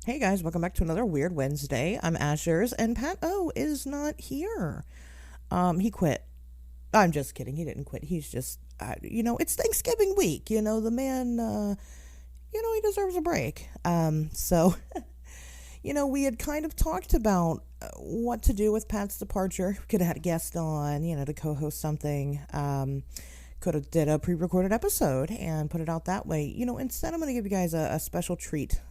Hey guys, welcome back to another Weird Wednesday. I'm Ashers, and Pat O is not here. He quit. I'm just kidding. He didn't quit. He's just, it's Thanksgiving week. The man, he deserves a break. We had kind of talked about what to do with Pat's departure. We could have had a guest on, to co-host something. Could have did a pre-recorded episode and put it out that way. Instead, I'm going to give you guys a special treat.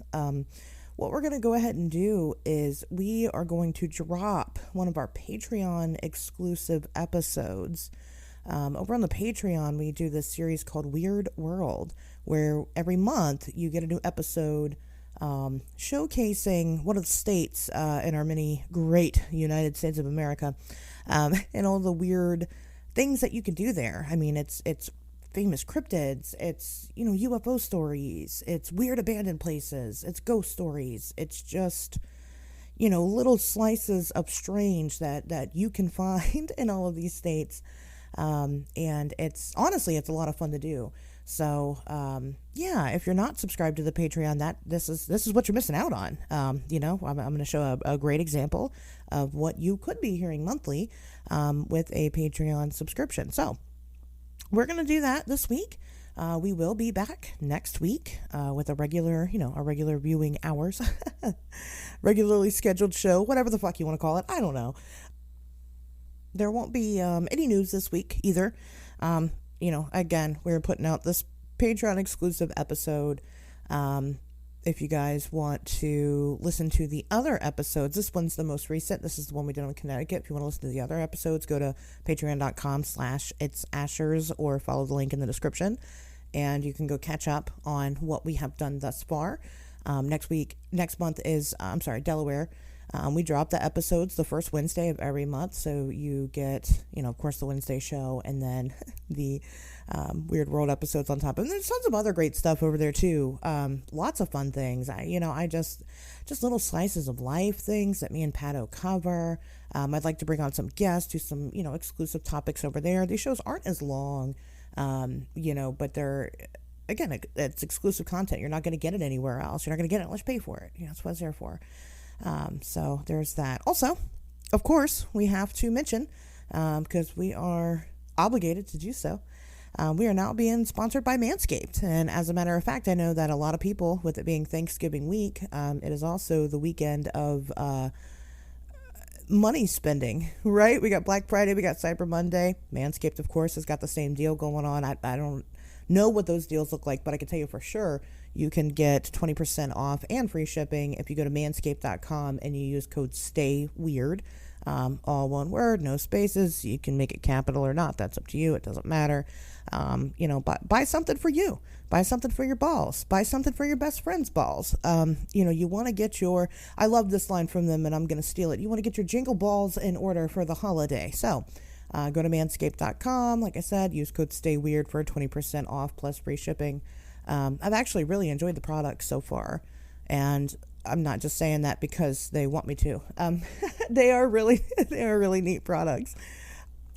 What we're going to go ahead and do is we are going to drop one of our Patreon exclusive episodes. Over on the Patreon, we do this series called Weird World, where every month you get a new episode showcasing one of the states in our many great United States of America, and all the weird things that you can do there. I mean, it's famous cryptids, it's UFO stories, it's weird abandoned places, it's ghost stories, it's just little slices of strange that you can find in all of these states. And it's honestly, it's a lot of fun to do. So yeah, if you're not subscribed to the Patreon, that this is what you're missing out on. I'm going to show a great example of what you could be hearing monthly with a Patreon subscription. So we're going to do that this week. We will be back next week with a regular viewing hours, regularly scheduled show, whatever the fuck you want to call it. I don't know. There won't be any news this week either. Again, we're putting out this Patreon exclusive episode. If you guys want to listen to the other episodes, this one's the most recent. This is the one we did on Connecticut. If you want to listen to the other episodes, go to patreon.com/itsashers or follow the link in the description. And you can go catch up on what we have done thus far. Next month is, Delaware. We drop the episodes the first Wednesday of every month, so you get, of course, the Wednesday show, and then the Weird World episodes on top. And there's tons of other great stuff over there too. Lots of fun things. I just little slices of life things that me and Pato cover. I'd like to bring on some guests, do some exclusive topics over there. These shows aren't as long, but they're, again, it's exclusive content. You're not going to get it anywhere else. You're not going to get it unless you pay for it. That's what it's there for. So there's that. Also, of course, we have to mention, because we are obligated to do so, we are now being sponsored by Manscaped. And as a matter of fact, I know that a lot of people, with it being Thanksgiving week, it is also the weekend of money spending, right? We got Black Friday, we got Cyber Monday. Manscaped, of course, has got the same deal going on. I don't know what those deals look like, but I can tell you for sure you can get 20% off and free shipping if you go to manscaped.com and you use code STAYWEIRD. All one word, no spaces. You can make it capital or not. That's up to you. It doesn't matter. Buy something for you. Buy something for your balls. Buy something for your best friend's balls. You want to get I love this line from them and I'm going to steal it. You want to get your jingle balls in order for the holiday. So, go to manscaped.com. Like I said, use code STAYWEIRD for 20% off plus free shipping. I've actually really enjoyed the product so far, and I'm not just saying that because they want me to. They are really neat products.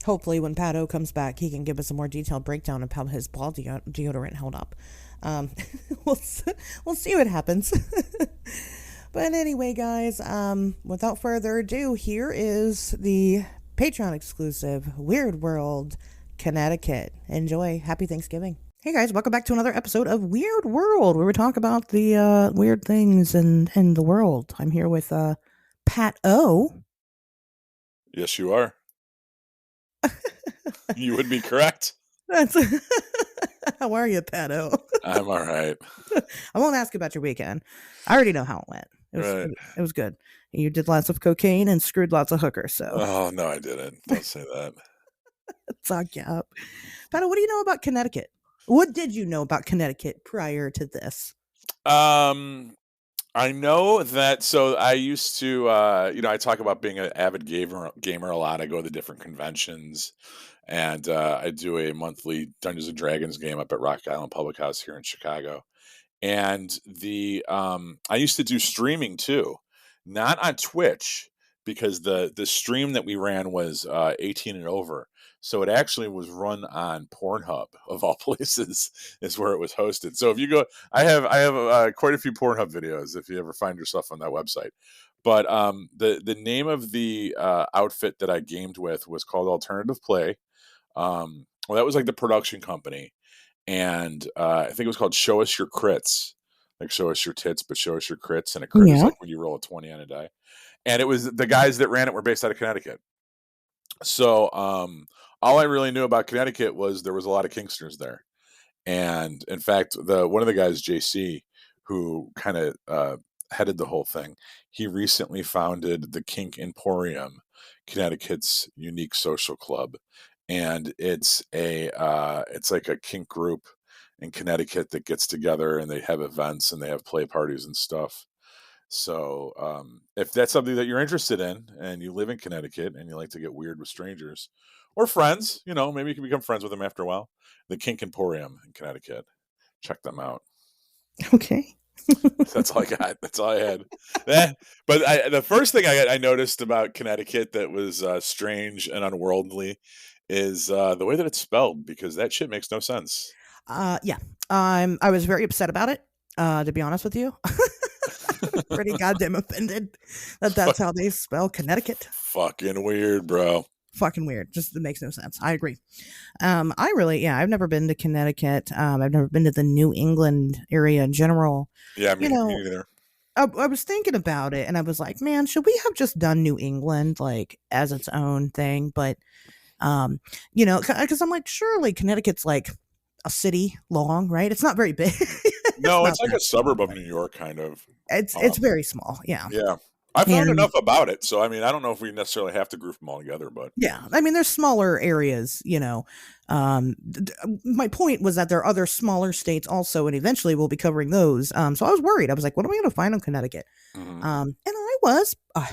Hopefully, when Pato comes back, he can give us a more detailed breakdown of how his ball deodorant held up. Um, we'll see what happens. But anyway, guys, without further ado, here is the Patreon exclusive Weird World Connecticut. Enjoy. Happy Thanksgiving. Hey guys, welcome back to another episode of Weird World, where we talk about the weird things in the world. I'm here with Pat O. Yes, you are. You would be correct. That's How are you, Pat O? I'm all right. I won't ask about your weekend. I already know how it went. It was good. You did lots of cocaine and screwed lots of hookers. So. Oh no, I didn't. Don't say that. Talk you up, Pat O. What do you know about Connecticut? What did you know about Connecticut prior to this? I know that. So I used to, I talk about being an avid gamer a lot. I go to the different conventions, and I do a monthly Dungeons and Dragons game up at Rock Island Public House here in Chicago. And I used to do streaming too, not on Twitch because the stream that we ran was 18 and over. So it actually was run on Pornhub of all places is where it was hosted. So if you go, I have quite a few Pornhub videos if you ever find yourself on that website. But the name of the outfit that I gamed with was called Alternative Play. Well, that was like the production company, and I think it was called Show Us Your Crits, like show us your tits, but show us your crits. And a crit is Yeah. like when you roll a 20 on a die. And it was the guys that ran it were based out of Connecticut. So all I really knew about Connecticut was there was a lot of Kinksters there. And in fact, the one of the guys, JC, who kind of headed the whole thing, he recently founded the Kink Emporium, Connecticut's unique social club, and it's like a kink group in Connecticut that gets together and they have events and they have play parties and stuff. So if that's something that you're interested in and you live in Connecticut and you like to get weird with strangers or friends, maybe you can become friends with them after a while. The Kink Emporium in Connecticut. Check them out. Okay. That's all I got. That's all I had. But the first thing I noticed about Connecticut that was strange and unworldly is the way that it's spelled, because that shit makes no sense. Yeah. I was very upset about it, to be honest with you. Pretty goddamn offended that that's how they spell Connecticut. Fucking weird, bro. Fucking weird. Just it makes no sense. I agree. I've never been to Connecticut. I've never been to the New England area in general. Yeah, You me know, neither. I was thinking about it and I was like, man, should we have just done New England like as its own thing? But, because I'm like, surely Connecticut's like a city long, right? It's not very big. It's No, not it's like that a suburb of big. New York, kind of. It's Um, very small. Yeah. yeah, I've learned And enough about it, so I mean, I don't know if we necessarily have to group them all together, but yeah, I mean, there's smaller areas, my point was that there are other smaller states also, and eventually we'll be covering those. So I was worried. I was like, what am I going to find on Connecticut? mhm. And I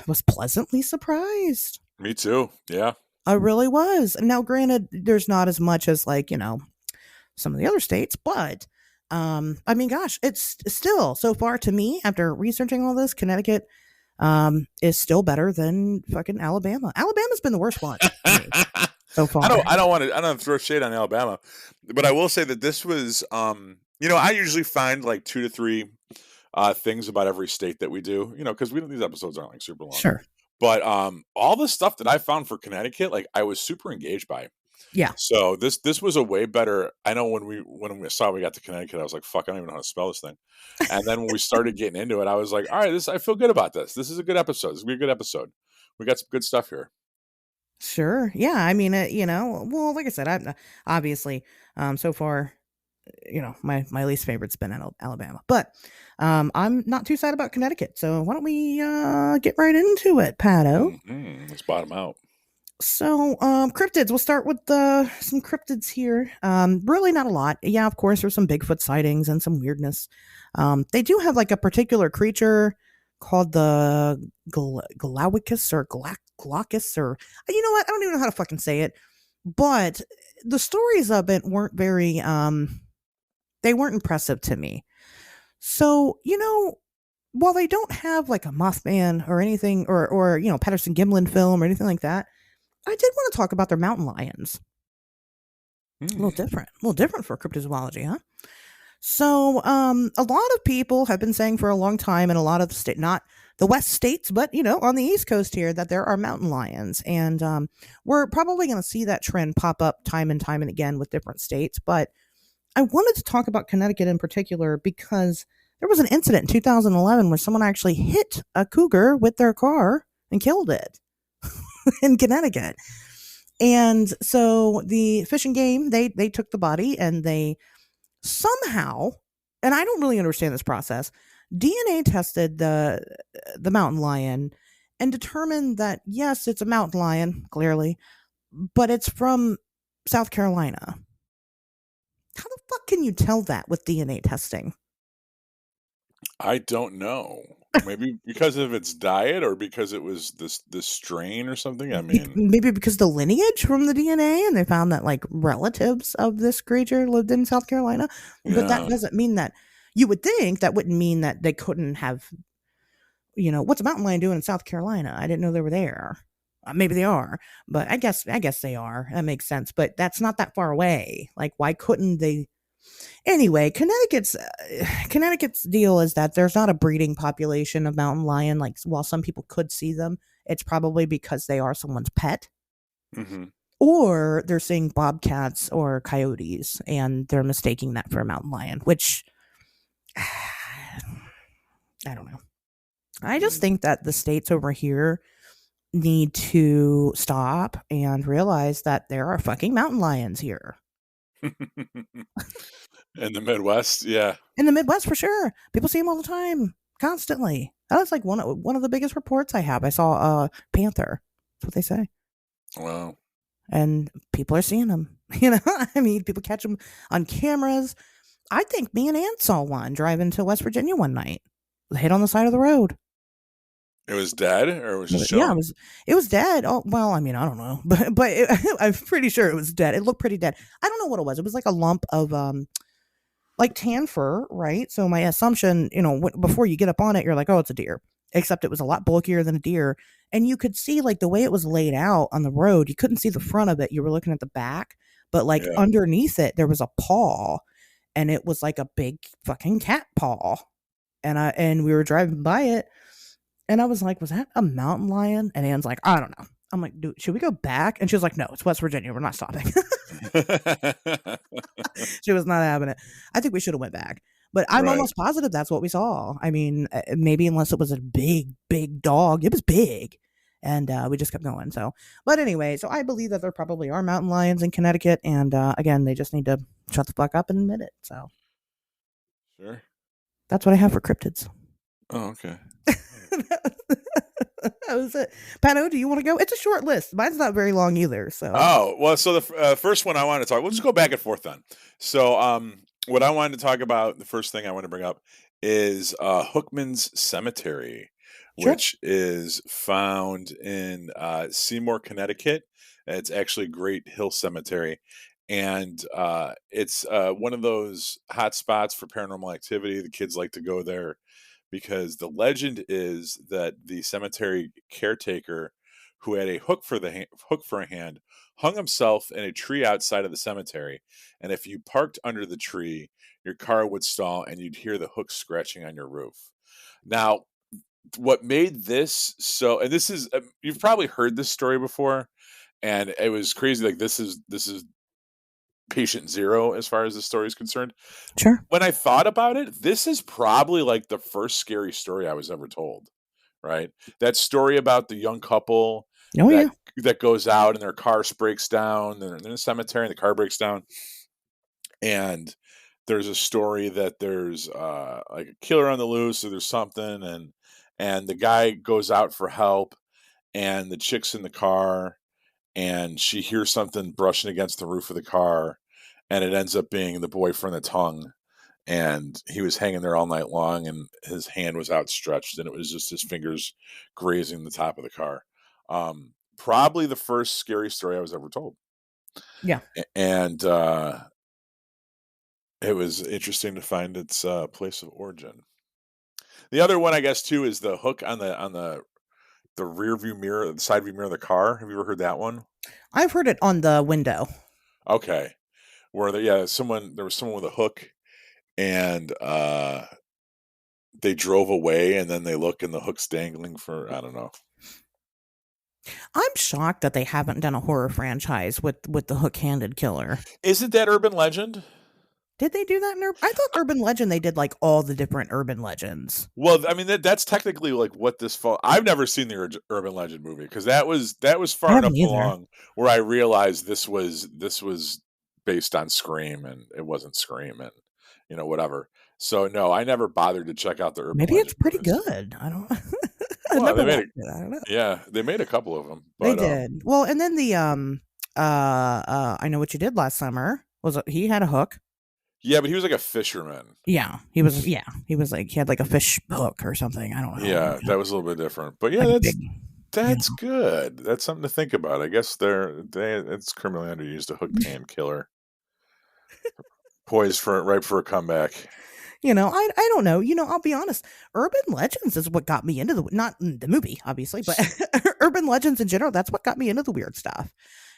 was pleasantly surprised. Me too. Yeah. I really was. Now, granted, there's not as much as like, some of the other states, but I mean, gosh, it's still so far to me after researching all this, Connecticut is still better than fucking Alabama. Alabama's been the worst one to me so far. I don't want to. I don't throw shade on Alabama, but I will say that this was. I usually find like 2 to 3 things about every state that we do. Because these episodes aren't like super long. Sure. But all the stuff that I found for Connecticut, like I was super engaged by. Yeah. So this was a way better. I know when we saw we got to Connecticut, I was like, "Fuck, I don't even know how to spell this thing." And then when we started getting into it, I was like, "All right, I feel good about this. This is a good episode. This will be a good episode. We got some good stuff here." Sure. Yeah. I mean, well, like I said, I obviously, so far, my least favorite's been Alabama, but I'm not too sad about Connecticut. So why don't we get right into it, Pato? Let's bottom out. So, cryptids. We'll start with some cryptids here. Really not a lot. Yeah, of course, there's some Bigfoot sightings and some weirdness. They do have like a particular creature called the Galawicus or Glaucus, or you know what? I don't even know how to fucking say it. But the stories of it weren't very they weren't impressive to me. So, while they don't have like a Mothman or anything, or Patterson Gimlin film or anything like that, I did want to talk about their mountain lions. A little different for cryptozoology, huh? So, a lot of people have been saying for a long time in a lot of the state, not the West states, but on the East Coast here, that there are mountain lions, and we're probably going to see that trend pop up time and time and again with different states. But I wanted to talk about Connecticut in particular because there was an incident in 2011 where someone actually hit a cougar with their car and killed it in Connecticut. And so the Fish and Game, they took the body and they somehow, and I don't really understand this process, DNA tested the mountain lion and determined that yes, it's a mountain lion, clearly, but it's from South Carolina. How the fuck can you tell that with DNA testing? I don't know. Maybe because of its diet, or because it was this strain or something. I mean, Maybe because the lineage from the DNA, and they found that like relatives of this creature lived in South Carolina. But that yeah. doesn't mean that you would think that wouldn't mean that they couldn't have, what's a mountain lion doing in South Carolina? I didn't know they were there. Maybe they are, but I guess they are. That makes sense. But that's not that far away. Like, why couldn't they? Anyway, Connecticut's deal is that there's not a breeding population of mountain lion. Like, while some people could see them, it's probably because they are someone's pet, Hmm. or they're seeing bobcats or coyotes, and they're mistaking that for a mountain lion. Which I don't know. I just think that the states over here need to stop and realize that there are fucking mountain lions here. In the Midwest, yeah. In the Midwest, for sure. People see them all the time, constantly. That was like one of the biggest reports I have. I saw a panther. That's what they say. Well, And people are seeing them. You know, I mean, people catch them on cameras. I think me and Aunt saw one driving to West Virginia one night. Hit on the side of the road. it was dead, or it was just Yeah, chilling. it was dead. Oh well, I mean, I don't know, but I'm pretty sure it was dead. It looked pretty dead. I don't know what it was. It was like a lump of like tan fur, right? So my assumption, before you get up on it, you're like, oh, it's a deer. Except it was a lot bulkier than a deer, and you could see like the way it was laid out on the road. You couldn't see the front of it. You were looking at the back, but like Yeah. underneath it, there was a paw, and it was like a big fucking cat paw. And we were driving by it, and I was like, was that a mountain lion? And Anne's like, I don't know. I'm like, dude, should we go back? And she was like, no, it's West Virginia. We're not stopping. She was not having it. I think we should have went back. But I'm Right. almost positive that's what we saw. I mean, maybe unless it was a big, big dog. It was big. And we just kept going. So, but anyway, so I believe that there probably are mountain lions in Connecticut. And again, they just need to shut the fuck up and admit it. So Sure. that's what I have for cryptids. Oh, okay. That was it. Pano, do you want to go? It's a short list. Mine's not very long either. So, Oh, well, so the first one I wanted to talk, we'll just go back and forth then. So, what I wanted to talk about, the first thing I want to bring up is Hookman's Cemetery, sure. which is found in Seymour, Connecticut. It's actually Great Hill Cemetery. And it's one of those hot spots for paranormal activity. The kids like to go there because the legend is that the cemetery caretaker, who had a hook for a hand, hung himself in a tree outside of the cemetery, and if you parked under the tree, your car would stall and you'd hear the hook scratching on your roof. Now, what made this so, and this is you've probably heard this story before, and it was crazy. Like, this is patient zero as far as the story is concerned. Sure. When I thought about it, this is probably like the first scary story I was ever told, right? That story about the young couple Oh, that yeah. that goes out and their car breaks down, they're in a cemetery and the car breaks down, and there's a story that there's like a killer on the loose or there's something, and the guy goes out for help, and the chick's in the car, and she hears something brushing against the roof of the car, and it ends up being the boyfriend that's hung, and he was hanging there all night long, and his hand was outstretched, and it was just his fingers grazing the top of the car. Probably the first scary story I was ever told. Yeah. And it was interesting to find its place of origin. The other one, I guess, too, is the hook on the rear view mirror, the side view mirror of the car. Have you ever heard that one? I've heard it on the window. Okay, where there was someone with a hook, and they drove away, and then they look and the hook's dangling for, I don't know. I'm shocked that they haven't done a horror franchise with the hook-handed killer. Isn't that urban legend? Did they do that in I thought Urban Legend they did like all the different urban legends. Well, I mean that's technically like what this fall. I've never seen the urban legend movie because that was I far enough haven't either. along where I realized this was based on Scream, and it wasn't Scream, and whatever. So no, I never bothered to check out the urban Maybe it's legend pretty movies. good. I don't I Well, never they made watched it. it. I don't know. Yeah, they made a couple of them, They but did. Well, and then the I Know What You Did Last Summer was he had a hook. yeah, but he was like a fisherman. Yeah. He was like he had like a fish hook or something. I don't know. Yeah, that was a little bit different. But yeah, Like a that's big that's good. That's something to think about. I guess it's criminally underused, a hooked hand killer, poised for ripe for a comeback. I don't know. I'll be honest. Urban legends is what got me into not the movie, obviously, but urban legends in general. That's what got me into the weird stuff.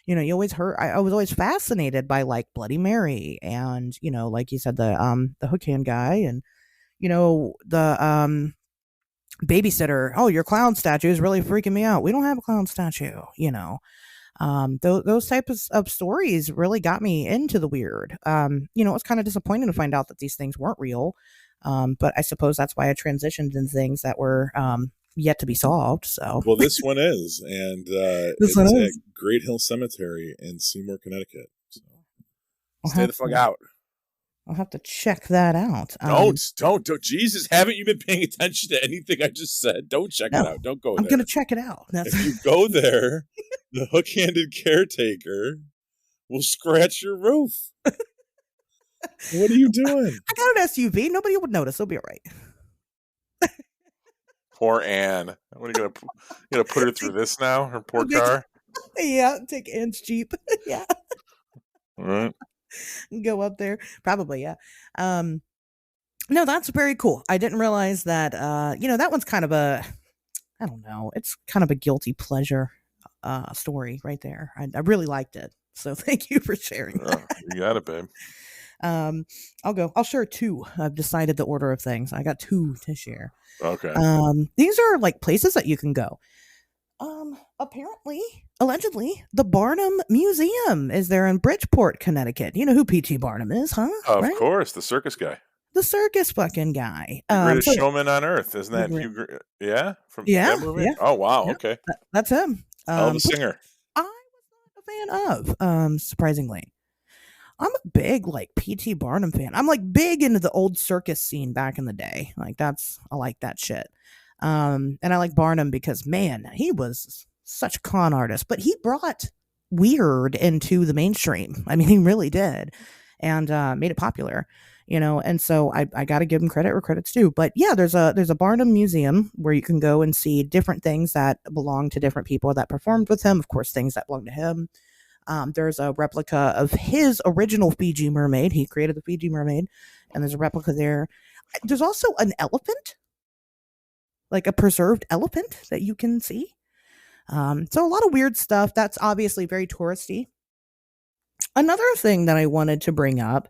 You always heard. I was always fascinated by like Bloody Mary and like you said, the hook hand guy and the babysitter. Oh, your clown statue is really freaking me out. We don't have a clown statue. Those types of stories really got me into the weird. It was kind of disappointing to find out that these things weren't real. But I suppose that's why I transitioned into things that were yet to be solved. So, well, this one is, and this it's one at is. Great Hill Cemetery in Seymour, Connecticut. So Stay the fuck out. I'll have to check that out. Don't. Jesus, haven't you been paying attention to anything I just said? Don't check it out. Don't go there. I'm going to check it out. If you go there, the hook-handed caretaker will scratch your roof. What are you doing? I got an SUV. Nobody would notice. It'll be all right. Poor Anne. What are you gonna put her through this now? Her poor car. Yeah, take Anne's Jeep. Yeah. All right. Go up there. Probably, yeah. No, that's very cool. I didn't realize that that one's kind of I don't know, it's kind of a guilty pleasure story right there. I really liked it. So thank you for sharing that. You got it, babe. I'll share two. I've decided the order of things. I got two to share. Okay. These are like places that you can go. Allegedly, the Barnum Museum is there in Bridgeport, Connecticut. You know who P.T. Barnum is, huh? Of course, the circus guy. The circus fucking guy. Greatest showman on earth, isn't that Hugh? Yeah, from that movie. Yeah. Oh wow, okay. That's him. The singer. I was not a fan of. Surprisingly, I'm a big like P.T. Barnum fan. I'm like big into the old circus scene back in the day. Like I like that shit. And I like Barnum because man, he was such a con artist, but he brought weird into the mainstream. I mean, he really did, and made it popular. And so I got to give him credit where credit's due. But yeah, there's a Barnum Museum where you can go and see different things that belong to different people that performed with him. Of course, things that belong to him. There's a replica of his original Fiji mermaid. He created the Fiji mermaid, and there's a replica there. There's also an elephant, like a preserved elephant that you can see. So a lot of weird stuff. That's obviously very touristy. Another thing that I wanted to bring up,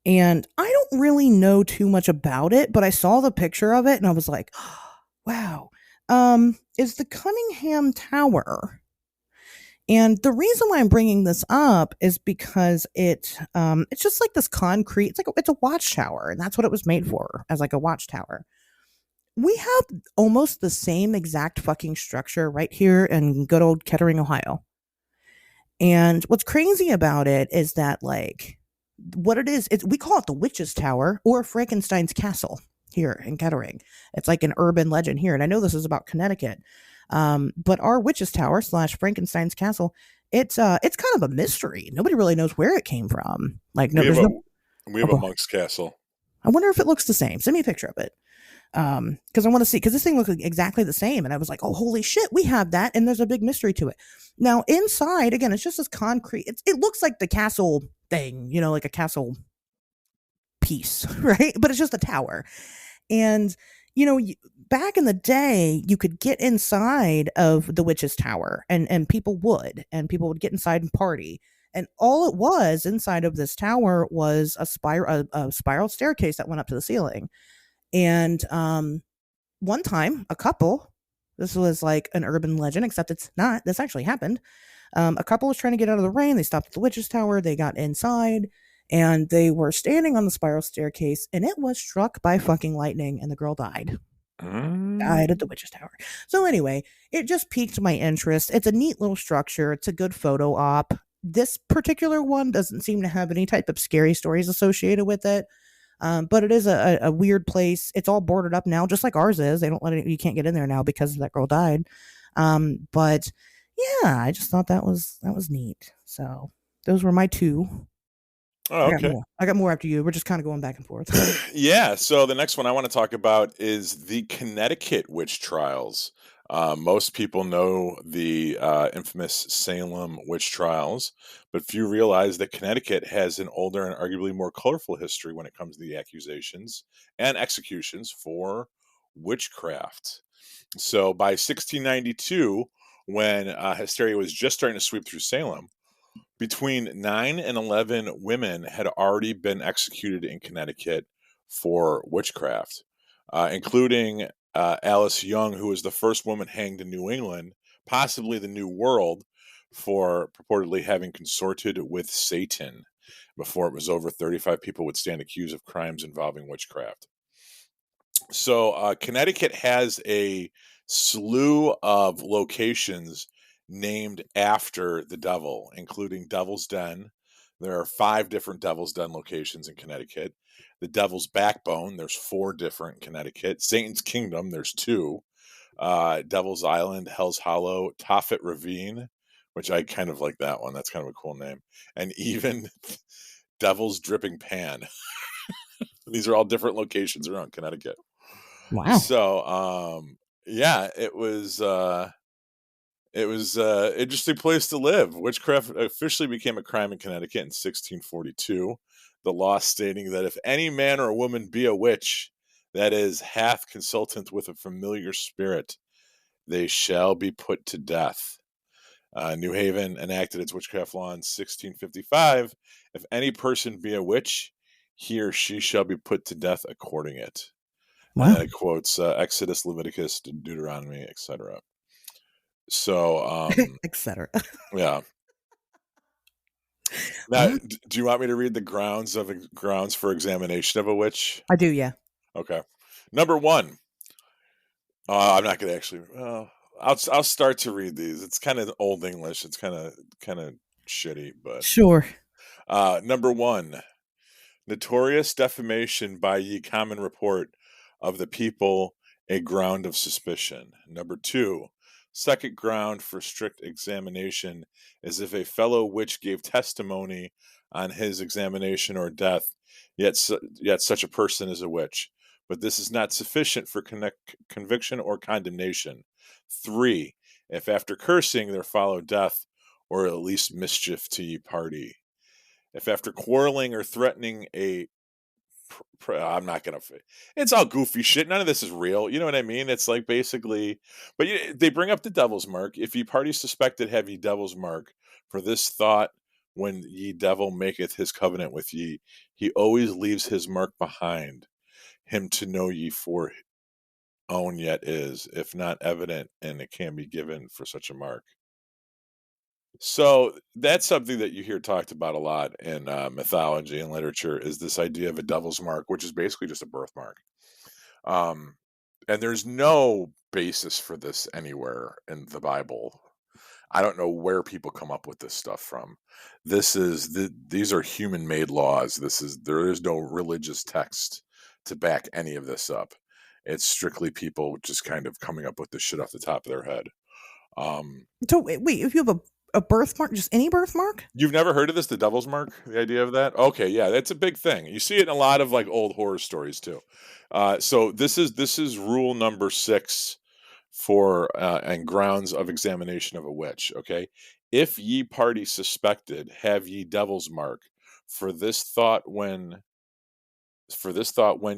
and I don't really know too much about it, but I saw the picture of it and I was like, oh, wow, is the Cunningham Tower. And the reason why I'm bringing this up is because it's just like this concrete. It's a watchtower, and that's what it was made for, as like a watchtower. We have almost the same exact fucking structure right here in good old Kettering, Ohio. And what's crazy about it is that like what it is, we call it the Witch's Tower or Frankenstein's Castle here in Kettering. It's like an urban legend here, and I know this is about Connecticut. But our Witch's Tower / Frankenstein's Castle, it's kind of a mystery. Nobody really knows where it came from. Like, no, we have a monk's castle. I wonder if it looks the same. Send me a picture of it. Because I want to see, because this thing looks exactly the same, and I was like, oh, holy shit, we have that, and there's a big mystery to it. Now, inside, again, it's just this concrete. It looks like the castle thing, like a castle piece, right? But it's just a tower. And back in the day, you could get inside of the Witch's Tower, and people would get inside and party. And all it was inside of this tower was a spiral staircase that went up to the ceiling. And one time, a couple, this was like an urban legend, except it's not. This actually happened. A couple was trying to get out of the rain. They stopped at the Witch's Tower. They got inside. And they were standing on the spiral staircase, and it was struck by fucking lightning, and the girl died. Died at the Witch's Tower. So anyway, it just piqued my interest. It's a neat little structure. It's a good photo op. This particular one doesn't seem to have any type of scary stories associated with it. But it is a weird place. It's all boarded up now, just like ours is. They don't let it, you can't get in there now because that girl died. But yeah, I just thought that was neat. So those were my two. Oh, okay. I got more after you. We're just kind of going back and forth. Yeah. So the next one I want to talk about is the Connecticut witch trials. Most people know the infamous Salem witch trials, but few realize that Connecticut has an older and arguably more colorful history when it comes to the accusations and executions for witchcraft. So by 1692, when hysteria was just starting to sweep through Salem, between 9 and 11 women had already been executed in Connecticut for witchcraft, including Alice Young, who was the first woman hanged in New England, possibly the New World, for purportedly having consorted with Satan. Before it was over, 35 people would stand accused of crimes involving witchcraft. So Connecticut has a slew of locations named after the devil, including Devil's Den. There are 5 different Devil's Den locations in Connecticut. The Devil's Backbone, there's 4 different in Connecticut. Satan's Kingdom, there's 2. Devil's Island, Hell's Hollow, Tophet Ravine, which I kind of like that one. That's kind of a cool name. And even Devil's Dripping Pan. These are all different locations around Connecticut. Wow. So, yeah, it was an interesting place to live. Witchcraft officially became a crime in Connecticut in 1642. The law stating that if any man or woman be a witch, that is, hath consultant with a familiar spirit, they shall be put to death. New Haven enacted its witchcraft law in 1655. If any person be a witch, he or she shall be put to death according it. Wow. And then it quotes Exodus, Leviticus, Deuteronomy, etc. So, Etc. yeah. Now, do you want me to read the grounds for examination of a witch? I do, yeah. Okay. Number 1. I'm not going to actually. I'll start to read these. It's kind of old English. It's kind of shitty, but Sure. Number 1. Notorious defamation by ye common report of the people, a ground of suspicion. Number 2. Second ground for strict examination is if a fellow witch gave testimony on his examination or death, yet such a person is a witch. But this is not sufficient for conviction or condemnation. 3. If after cursing there follow death, or at least mischief to ye party. If after quarreling or threatening I'm not going to, it's all goofy shit. None of this is real. You know what I mean? It's like basically, but they bring up the devil's mark. If ye party suspected have ye devil's mark, for this thought, when ye devil maketh his covenant with ye, he always leaves his mark behind him to know ye for own yet is, if not evident, and it can be given for such a mark. So that's something that you hear talked about a lot in mythology and literature, is this idea of a devil's mark, which is basically just a birthmark. And there's no basis for this anywhere in the Bible. I don't know where people come up with this stuff from. These are human-made laws. There is no religious text to back any of this up. It's strictly people just kind of coming up with this shit off the top of their head. So wait, if you have a birthmark, just any birthmark? You've never heard of this, the devil's mark? The idea of that? Okay, yeah, that's a big thing. You see it in a lot of like old horror stories too. So this is rule number 6 for and grounds of examination of a witch. Okay, if ye party suspected, have ye devil's mark. For this thought when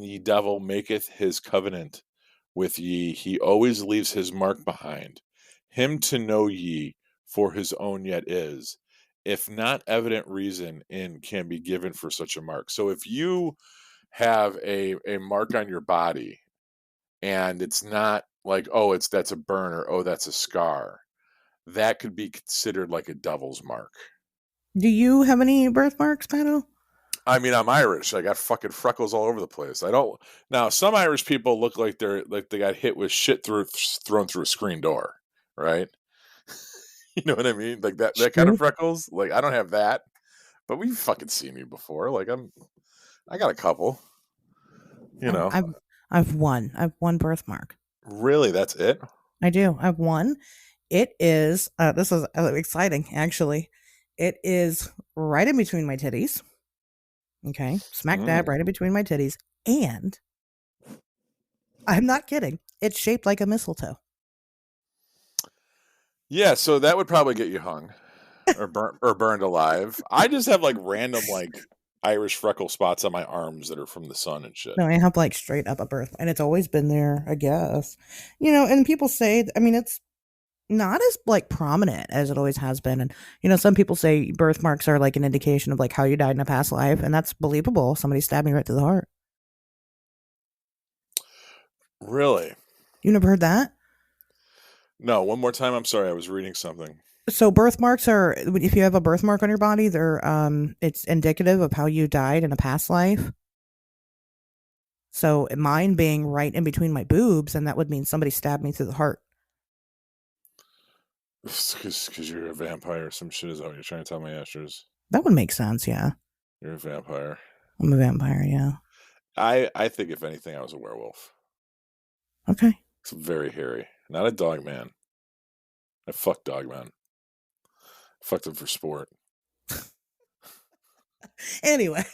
ye devil maketh his covenant with ye, he always leaves his mark behind him to know ye for his own yet is, if not evident reason in can be given for such a mark. So if you have a mark on your body and it's not like, oh, that's a burn, or oh, that's a scar, that could be considered like a devil's mark. Do you have any birthmarks, Pato? I mean, I'm Irish. I got fucking freckles all over the place. I don't. Now, some Irish people look like they got hit with shit thrown through a screen door, right? You know what I mean? Like that kind of freckles. Like I don't have that, but we've fucking seen me before. Like I got a couple. You know, I've one. I have one birthmark. Really, that's it? I do. I have one. It is. This is exciting, actually. It is right in between my titties. Okay, smack dab right in between my titties, and I'm not kidding. It's shaped like a mistletoe. Yeah, so that would probably get you hung or burned alive. I just have like random like Irish freckle spots on my arms that are from the sun and shit. No, I have like straight up a birth, and it's always been there, I guess. And people say, I mean, it's not as like prominent as it always has been. And some people say birthmarks are like an indication of like how you died in a past life, and that's believable. Somebody stabbed me right through the heart. Really? You never heard that? No, one more time. I'm sorry, I was reading something. So birthmarks are, if you have a birthmark on your body, they're it's indicative of how you died in a past life. So mine being right in between my boobs, and that would mean somebody stabbed me through the heart. Because you're a vampire or some shit. Is that what you're trying to tell me, Astros? That would make sense, yeah. You're a vampire. I'm a vampire, yeah. I think if anything, I was a werewolf. Okay. It's very hairy. Not a dog man. I fucked dog man. I fucked him for sport. Anyway,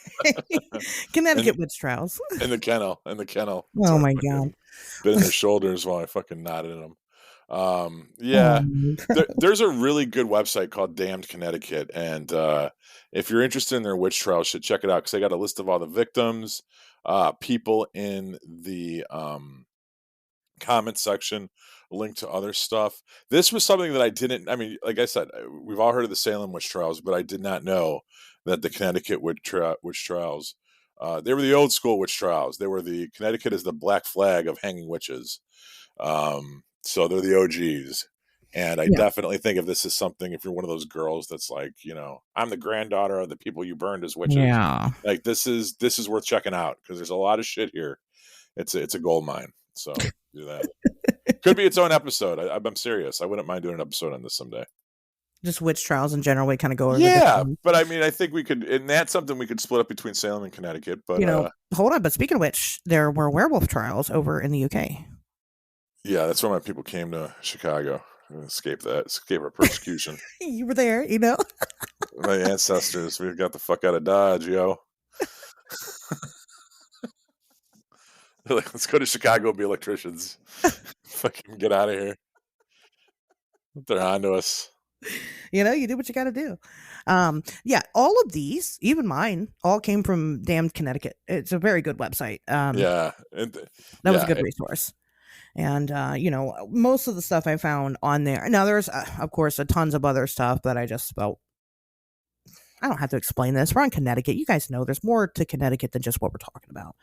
Connecticut witch trials. In the kennel. Oh my God. Bit in their shoulders while I fucking nodded at them. Yeah, there's a really good website called Damned Connecticut, and if you're interested in their witch trials, should check it out because they got a list of all the victims, people in the comment section, a link to other stuff. This was something that I didn't. I mean, like I said, we've all heard of the Salem witch trials, but I did not know that the Connecticut witch trials. They were the old school witch trials. They were the Connecticut is the black flag of hanging witches. So they're the OGs. And I definitely think if this is something, if you're one of those girls that's like, I'm the granddaughter of the people you burned as witches. Yeah. Like this is worth checking out because there's a lot of shit here. It's a gold mine. So do that. Could be its own episode. I'm serious. I wouldn't mind doing an episode on this someday. Just witch trials in general. We kind of go over. Yeah, but I mean, I think we could, and that's something we could split up between Salem and Connecticut. But hold on. But speaking of which, there were werewolf trials over in the UK. Yeah, that's why my people came to Chicago and escape our persecution. You were there, My ancestors, we got the fuck out of Dodge, yo. They're like, let's go to Chicago and be electricians. Fucking get out of here. They're on to us. You do what you got to do. Yeah, all of these, even mine, all came from Damned Connecticut. It's a very good website. Yeah. That was a good resource. And, most of the stuff I found on there. Now, there's, of course, tons of other stuff that I just felt, I don't have to explain this. We're on Connecticut. You guys know there's more to Connecticut than just what we're talking about.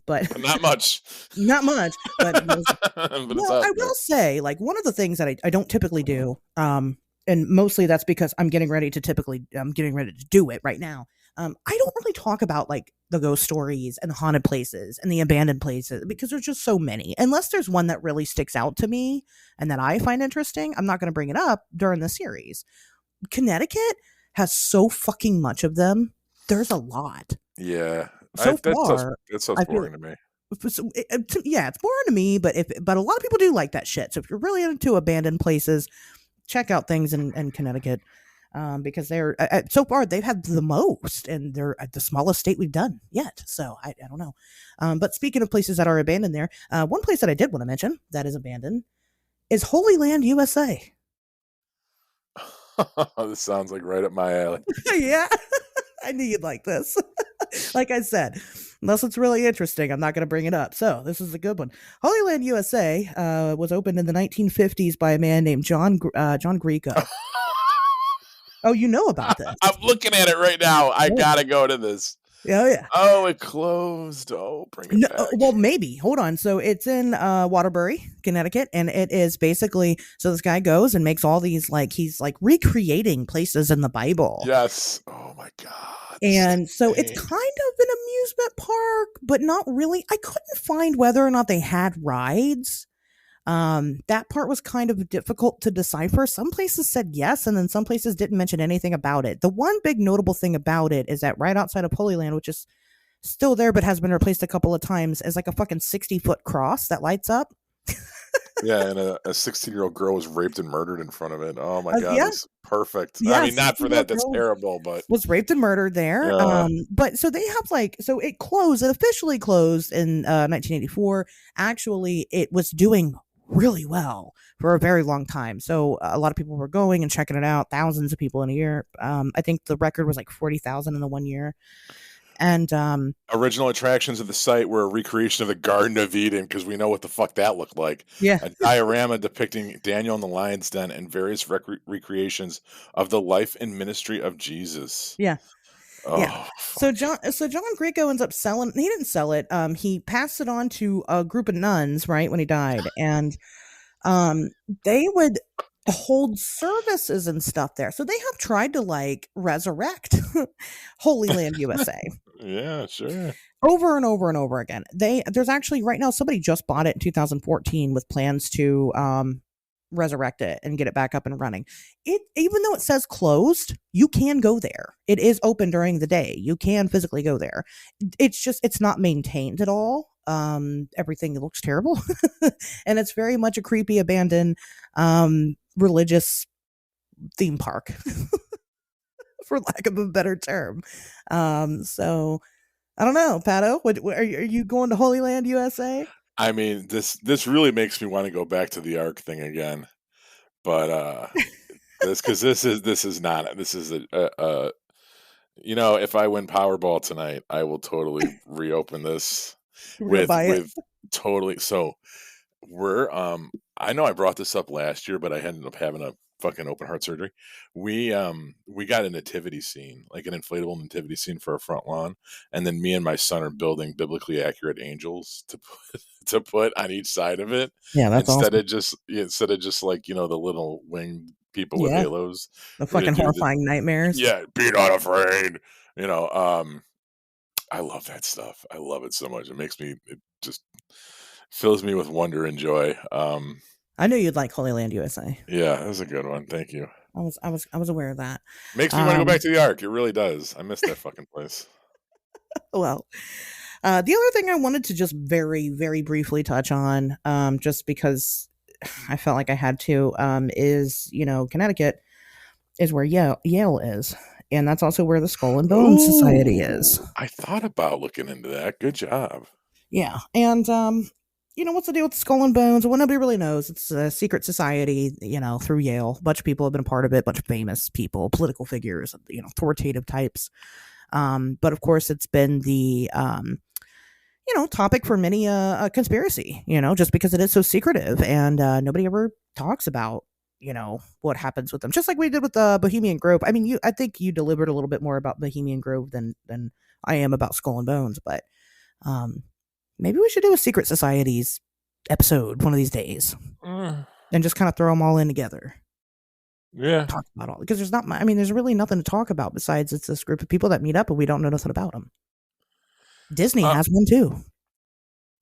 But not much. Not much. But, I will say, like, one of the things that I don't typically do, and mostly that's because I'm getting ready to do it right now. I don't really talk about like the ghost stories and the haunted places and the abandoned places because there's just so many. Unless there's one that really sticks out to me and that I find interesting, I'm not going to bring it up during the series. Connecticut has so fucking much of them. There's a lot. Yeah. So far, it's so boring to me. Yeah, it's boring to me, but a lot of people do like that shit. So if you're really into abandoned places, check out things in Connecticut. Because they're so far they've had the most, and they're the smallest state we've done yet. So I don't know. But speaking of places that are abandoned, there, one place that I did want to mention that is abandoned is Holy Land, USA. This sounds like right up my alley. Yeah, I knew you'd like this. Like I said, unless it's really interesting, I'm not going to bring it up. So this is a good one. Holy Land, USA was opened in the 1950s by a man named John Greco. Oh, you know about this. I'm looking at it right now. I gotta go to this. Oh, yeah. Oh, it closed. Oh, bring it back. Well, maybe. Hold on. So it's in Waterbury, Connecticut, and it is basically, so this guy goes and makes all these, like, he's like recreating places in the Bible. Yes. Oh, my God. And so it's kind of an amusement park, but not really. I couldn't find whether or not they had rides. That part was kind of difficult to decipher. Some places said yes, and then some places didn't mention anything about it. The one big notable thing about it is that right outside of Holy Land, which is still there but has been replaced a couple of times, is like a fucking 60-foot cross that lights up. Yeah, and a 16-year-old girl was raped and murdered in front of it. Oh my God, yeah. It's perfect. Yeah, I mean, not for that. That's terrible, but was raped and murdered there. Yeah. But so they have it officially closed in 1984. Actually, it was doing really well for a very long time. So a lot of people were going and checking it out, thousands of people in a year. I think the record was like 40,000 in the 1 year. And Original attractions of the site were a recreation of the Garden of Eden, because we know what the fuck that looked like. yeah, A diorama depicting Daniel in the lion's den and various recreations of the life and ministry of Jesus. yeah. Yeah. Oh, So fuck. John Greco ends up selling. He didn't sell it. He passed it on to a group of nuns, right, when he died, and um, they would hold services and stuff there. So they have tried to like resurrect Holy Land USA Yeah, sure. over and over and over again. There's actually right now somebody just bought it in 2014 with plans to resurrect it and get it back up and running. It even though it says closed, you can go there. It is open during the day. You can physically go there. It's not maintained at all. Everything looks terrible. And it's very much a creepy abandoned religious theme park for lack of a better term. So I don't know, Pato. What are you going to Holy Land USA? I mean, this really makes me want to go back to the Ark thing again, but this is not this is a if I win Powerball tonight, I will totally reopen this We're gonna buy it. with totally. So we're I know I brought this up last year, but I ended up having a fucking open heart surgery. We got a nativity scene, like an inflatable nativity scene for our front lawn, and then me and my son are building biblically accurate angels to put on each side of it, Yeah, that's instead awesome. of just like the little winged people with Yeah, halos. the We're gonna fucking do the horrifying nightmares. yeah, be not afraid. You know, I love that stuff. I love it so much. It just fills me with wonder and joy. I knew you'd like Holy Land USA. Yeah, that was a good one. Thank you. I was aware of that. Makes me want to go back to the Ark. It really does. I miss that fucking place. Well, the other thing I wanted to just very, very briefly touch on, just because I felt like I had to, is Connecticut is where Yale is, and that's also where the Skull and Bones Society is. Ooh, I thought about looking into that. Good job. Yeah, and what's the deal with the Skull and Bones? Well, nobody really knows. It's a secret society, through Yale. A bunch of people have been a part of it. A bunch of famous people, political figures, authoritative types. But of course, it's been the topic for many a conspiracy. Just because it is so secretive and nobody ever talks about what happens with them. Just like we did with the Bohemian Grove. I mean, I think you delivered a little bit more about Bohemian Grove than I am about Skull and Bones, but maybe we should do a secret societies episode one of these days Mm, and just kind of throw them all in together. yeah. Talk about all because there's really nothing to talk about besides it's this group of people that meet up and we don't know nothing about them. Disney Uh, has one too.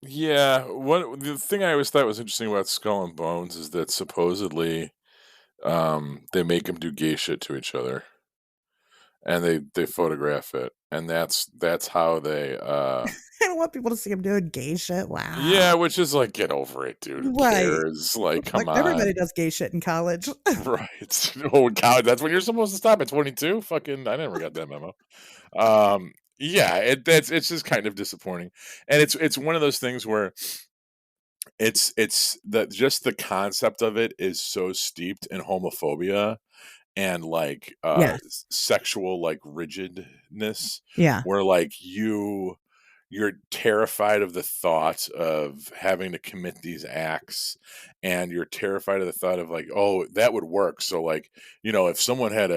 yeah. The thing I always thought was interesting about Skull and Bones is that supposedly they make them do gay shit to each other, and they photograph it, and that's how they I don't want people to see him doing gay shit. Wow. yeah, which is like, get over it, dude. Who Right. cares? Like, come Like everybody on. does gay shit in college. Right. Oh god, that's when you're supposed to stop at 22? Fucking I never got that memo. Yeah, it's just kind of disappointing. And it's one of those things where it's that just the concept of it is so steeped in homophobia and like Yes. sexual like rigidness, Yeah. where like you're terrified of the thought of having to commit these acts, and you're terrified of the thought of like, oh, that would work. So like, if someone had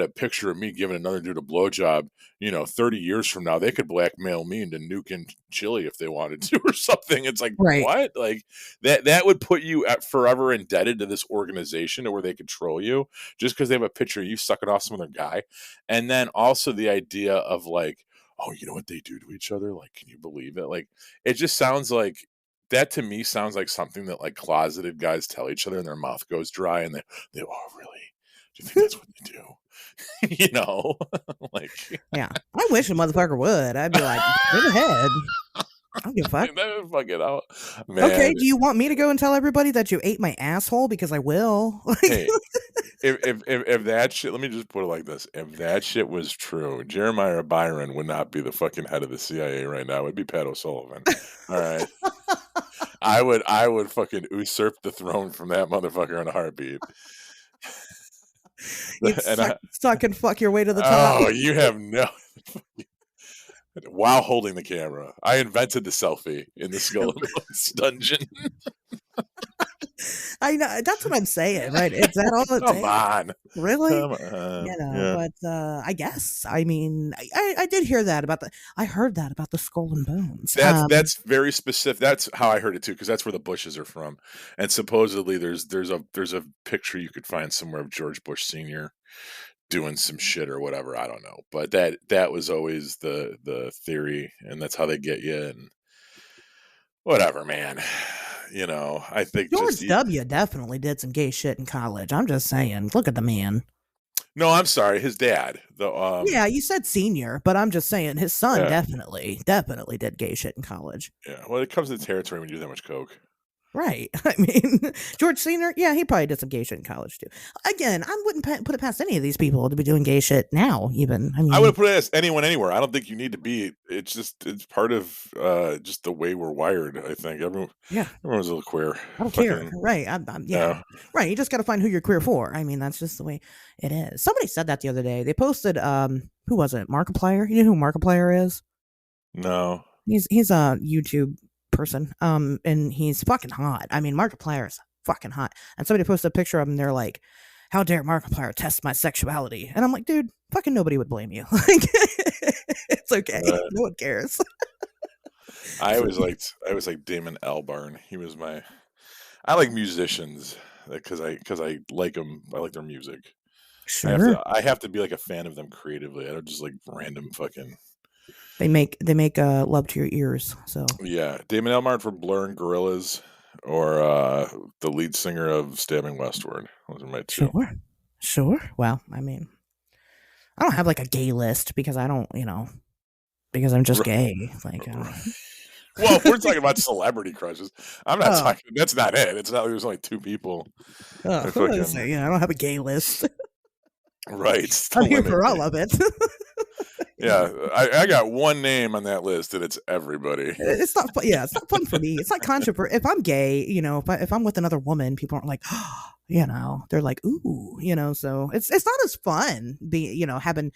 a picture of me giving another dude a blowjob, 30 years from now, they could blackmail me into nuking Chile if they wanted to or something. It's like, Right. what? Like that would put you at forever indebted to this organization to where they control you just because they have a picture of you sucking off some other guy. And then also the idea of like, oh, you know what they do to each other? Like, can you believe it? Like, it just sounds like that to me sounds like something that like closeted guys tell each other and their mouth goes dry and oh, really? Do you think that's what they do? Like, Yeah. I wish a motherfucker would. I'd be like, go ahead. I don't give a fuck. that would fuck it out. Okay, Man, do you want me to go and tell everybody that you ate my asshole? Because I will. hey, if that shit, let me just put it like this: if that shit was true, Jeremiah Byron would not be the fucking head of the CIA right now. It'd be Pat O'Sullivan. All right. I would fucking usurp the throne from that motherfucker in a heartbeat. You'd And suck and fuck your way to the top. oh, you have no. While holding the camera, I invented the selfie in the Skull and Bones dungeon. I know, that's what I'm saying, right? Is that all it Come takes? on, Really? come on. You know, Yeah. but I guess, I mean, I did hear that about I heard that about the Skull and Bones. That's very specific. That's how I heard it too, because that's where the Bushes are from, and supposedly there's a picture you could find somewhere of George Bush Sr. doing some shit or whatever. I don't know, but that was always the theory, and that's how they get you. And whatever, man. You know, I think George W. definitely did some gay shit in college. I'm just saying. Look at the man. No, I'm sorry, his dad. Yeah, you said senior, but I'm just saying his son Yeah. definitely did gay shit in college. Yeah, well, it comes to the territory when you do that much coke. Right. I mean, George Senior, yeah, he probably did some gay shit in college too. Again, I wouldn't put it past any of these people to be doing gay shit now. Even I mean, I would put it as anyone, anywhere. I don't think you need to be. It's part of just the way we're wired. I think everyone's a little queer. I don't care. Right. Yeah. Right. You just got to find who you're queer for. I mean, that's just the way it is. Somebody said that the other day. They posted, who was it? Markiplier. You know who Markiplier is? No. He's a YouTube person. And he's fucking hot. I mean, Markiplier is fucking hot. And somebody posted a picture of him. They're like, "How dare Markiplier test my sexuality?" And I'm like, dude, fucking nobody would blame you. Like, it's okay. No one cares. I always liked Damon Albarn. He was I like musicians because I like them. I like their music. Sure. I have to be like a fan of them creatively. I don't just like random fucking. They make love to your ears. So yeah, Damon Albarn from Blur and Gorillaz, or the lead singer of Stabbing Westward. Those are my two. Sure. Well, I mean, I don't have like a gay list because I don't, because I'm just gay. Like, well, if we're talking about celebrity crushes, I'm not talking. That's not it. It's not. There's only two people. I don't have a gay list. Right. I'm here for all of it. Yeah, I got one name on that list, and it's everybody. It's not fun. Yeah, it's not fun for me. It's not controversial. If I'm gay, if I'm with another woman, people aren't like, they're like, ooh, So it's not as fun having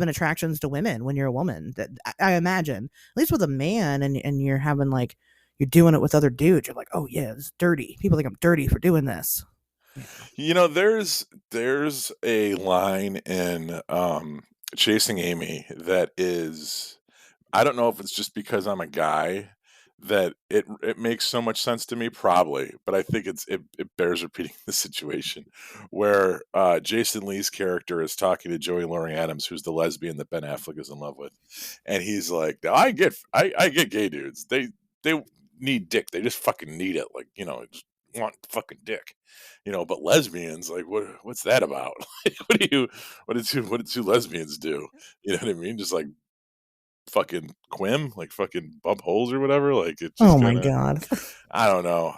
attractions to women when you're a woman. That I imagine, at least with a man, and you're having like you're doing it with other dudes. You're like, oh yeah, it's dirty. People think I'm dirty for doing this. There's a line in Chasing Amy that is, I don't know if it's just because I'm a guy that it makes so much sense to me, probably, but I think it bears repeating the situation where Jason Lee's character is talking to Joey Lauren Adams, who's the lesbian that Ben Affleck is in love with, and he's like, I get gay dudes, they need dick, they just fucking need it, like, just want fucking dick, but lesbians, like, what's that about? Like, what did two lesbians do? You know what I mean? Just like fucking quim, like fucking bump holes or whatever. Like, it just oh my god, I don't know.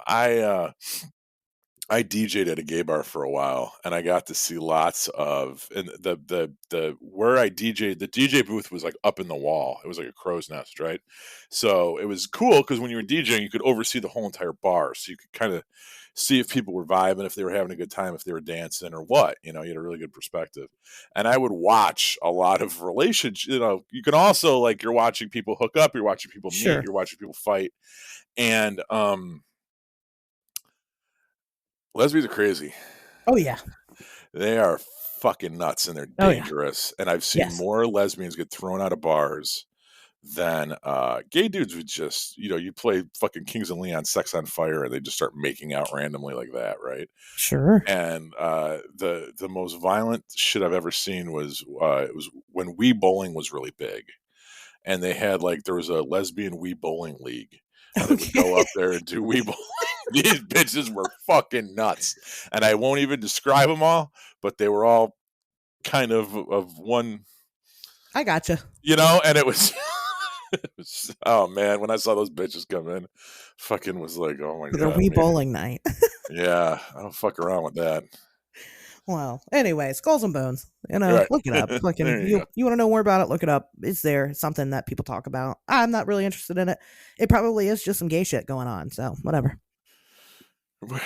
I DJ'd at a gay bar for a while, and I got to see lots of, and the where I DJ'd, the DJ booth was like up in the wall. It was like a crow's nest, right? So it was cool because when you were DJing, you could oversee the whole entire bar, so you could kind of see if people were vibing, if they were having a good time, if they were dancing or what. You had a really good perspective. And I would watch a lot of relationships. You can also, like, you're watching people hook up, you're watching people meet, you're watching people fight, and lesbians are crazy. Oh yeah, they are fucking nuts, and they're dangerous. And I've seen more lesbians get thrown out of bars than gay dudes would just, you play fucking Kings of Leon, Sex on Fire, and they just start making out randomly like that, right? Sure. And the most violent shit I've ever seen was it was when Wii Bowling was really big, and they had there was a lesbian Wii Bowling league. And they would go up there and do Wii Bowling. These bitches were fucking nuts, and I won't even describe them all, but they were all kind of one. I gotcha. And it was. Oh man, when I saw those bitches come in, fucking was like, oh my god, Wii Bowling night. Yeah, I don't fuck around with that. Well, anyway, Skulls and Bones. Right. Look it up. There Fucking, you you want to know more about it? Look it up. It's there. It's something that people talk about. I'm not really interested in it. It probably is just some gay shit going on. So whatever. go.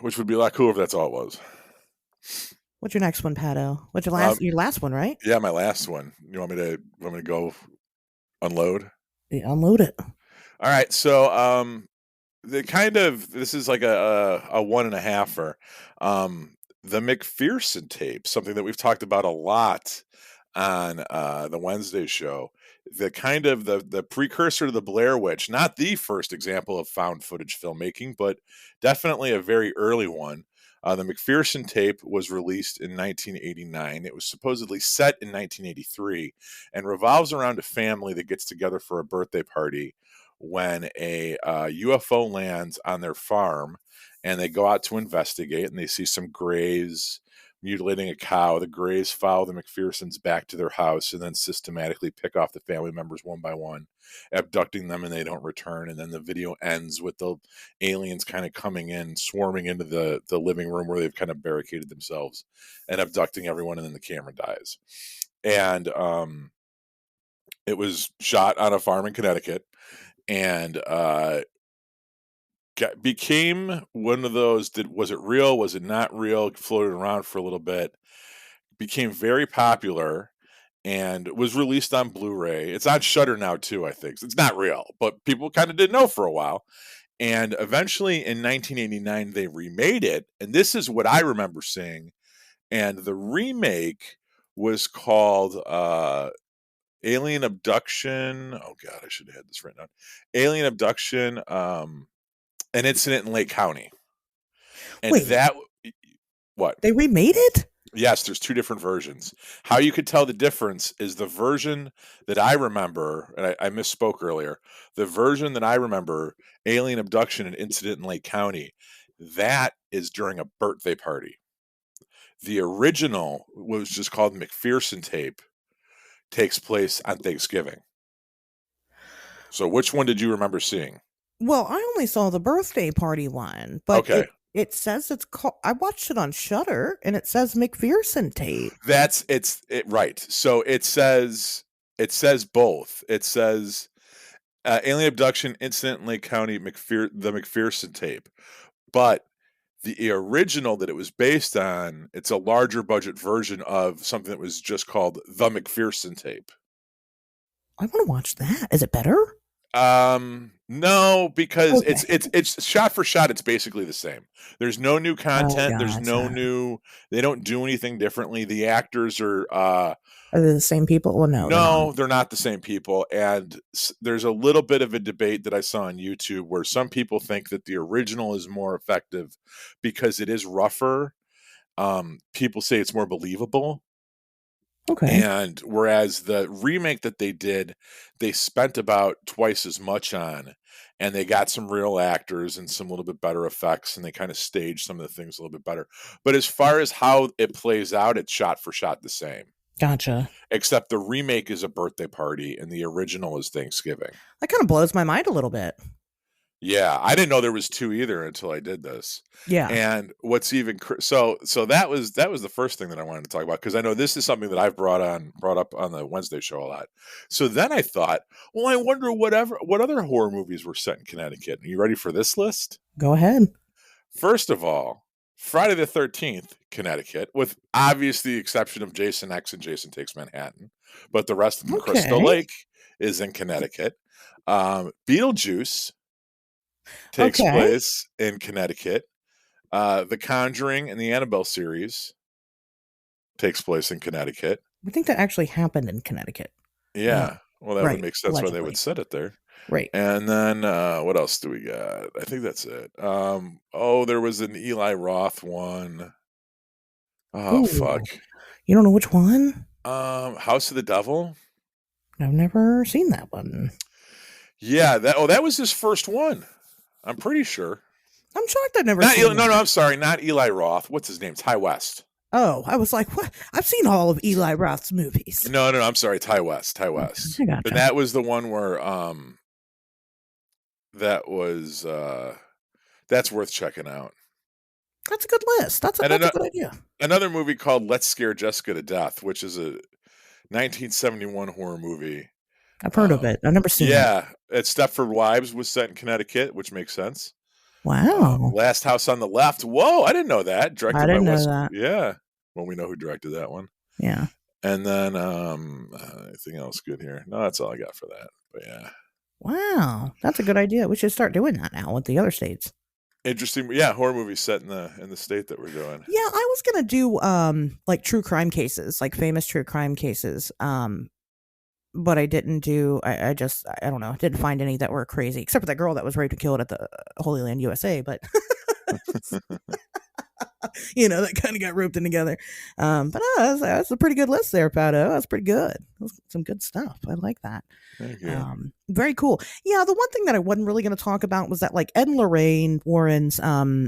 Which would be a lot cooler if that's all it was. What's your next one, Pato? What's your Um, last one, right? Yeah, my last one. You want me to go unload? Yeah, unload it. All right. So this is like a one and a halfer. The McPherson tape, something that we've talked about a lot on the Wednesday show. The precursor to the Blair Witch, not the first example of found footage filmmaking, but definitely a very early one. The McPherson tape was released in 1989. It was supposedly set in 1983 and revolves around a family that gets together for a birthday party when a UFO lands on their farm, and they go out to investigate, and they see some Greys mutilating a cow. The Greys follow the McPhersons back to their house and then systematically pick off the family members one by one, abducting them, and they don't return. And then the video ends with the aliens kind of coming in, swarming into the living room where they've kind of barricaded themselves and abducting everyone, and then the camera dies. And it was shot on a farm in Connecticut, and became one of those, was it real, was it not real, floated around for a little bit, became very popular, and was released on Blu-ray. It's on Shudder now too, I think. It's not real, but people kind of didn't know for a while. And eventually in 1989 they remade it, and this is what I remember seeing. And the remake was called Alien Abduction. Oh God, I should have had this written down. Alien Abduction, An Incident in Lake County. And Wait. what? They remade it? Yes, there's two different versions. How you could tell the difference is the version that I remember, and I misspoke earlier, the version that I remember, Alien Abduction, An Incident in Lake County, that is during a birthday party. The original was just called McPherson tape, takes place on Thanksgiving. So which one did you remember seeing? Well, I only saw the birthday party one, but Okay. it says it's called. I watched it on Shudder, and it says McPherson tape. Right. So it says both. It says Alien Abduction, Incident in Lake County, the McPherson tape. But the original that it was based on, it's a larger budget version of something that was just called the McPherson tape. I want to watch that. Is it better? No, because Okay. it's shot for shot. It's basically the same. There's no new content. There's no gotcha. new. They don't do anything differently. The actors are Are they the same people? Well, no. no, they're not the same people. And there's a little bit of a debate that I saw on YouTube where some people think that the original is more effective because it is rougher. People say it's more believable. Okay. And whereas the remake that they did, they spent about twice as much on, and they got some real actors and some little bit better effects, and they kind of staged some of the things a little bit better. But as far as how it plays out, it's shot for shot the same. Gotcha. Except the remake is a birthday party, and the original is Thanksgiving. That kind of blows my mind a little bit. Yeah, I didn't know there was two either until I did this. Yeah. And what's even so that was the first thing that I wanted to talk about, because I know this is something that I've brought up on the Wednesday show a lot. So then I thought, well, I wonder what other horror movies were set in Connecticut. Are you ready for this list? Go ahead. First of all, Friday the 13th, Connecticut, with obvious the exception of Jason X and Jason Takes Manhattan, but the rest of them, Crystal Okay. Lake is in Connecticut. Beetlejuice takes Okay. place in Connecticut. The Conjuring and the Annabelle series takes place in Connecticut. I think that actually happened in Connecticut. Yeah. Well, that would Right, make sense why they allegedly. would set it there. Right. And then what else do we got? I think that's it. There was an Eli Roth one. Oh, Ooh. fuck. You don't know which one? House of the Devil. I've never seen that one. Yeah, that was his first one. I'm pretty sure. I'm shocked I've never Not seen Eli, no, that. I'm sorry, not Eli Roth. What's his name? Ty West. Oh, I was like, what? I've seen all of Eli Roth's movies. No, I'm sorry, Ty West. Ty West. I gotcha. And that was the one where that was that's worth checking out. That's a good list. That's a good idea. Another movie called Let's Scare Jessica to Death, which is a 1971 horror movie. I've heard of it. I've never seen it. Yeah, it's Stepford Wives was set in Connecticut, which makes sense. Wow. Last House on the Left. Whoa, I didn't know that. Directed I didn't by know Wes. that. Yeah. Well, we know who directed that one. Yeah. And then anything else good here? No, that's all I got for that. But yeah. Wow, that's a good idea. We should start doing that now with the other states. Interesting. Yeah, horror movies set in the state that we're doing. Yeah, I was gonna do like true crime cases, like famous true crime cases. But I didn't do. I don't know. Didn't find any that were crazy, except for that girl that was raped and killed at the Holy Land USA. But that kind of got roped in together. But that's a pretty good list there, Pato. That's pretty good. That's some good stuff. I like that. Thank you. Very cool. Yeah, the one thing that I wasn't really going to talk about was that like Ed and Lorraine Warren's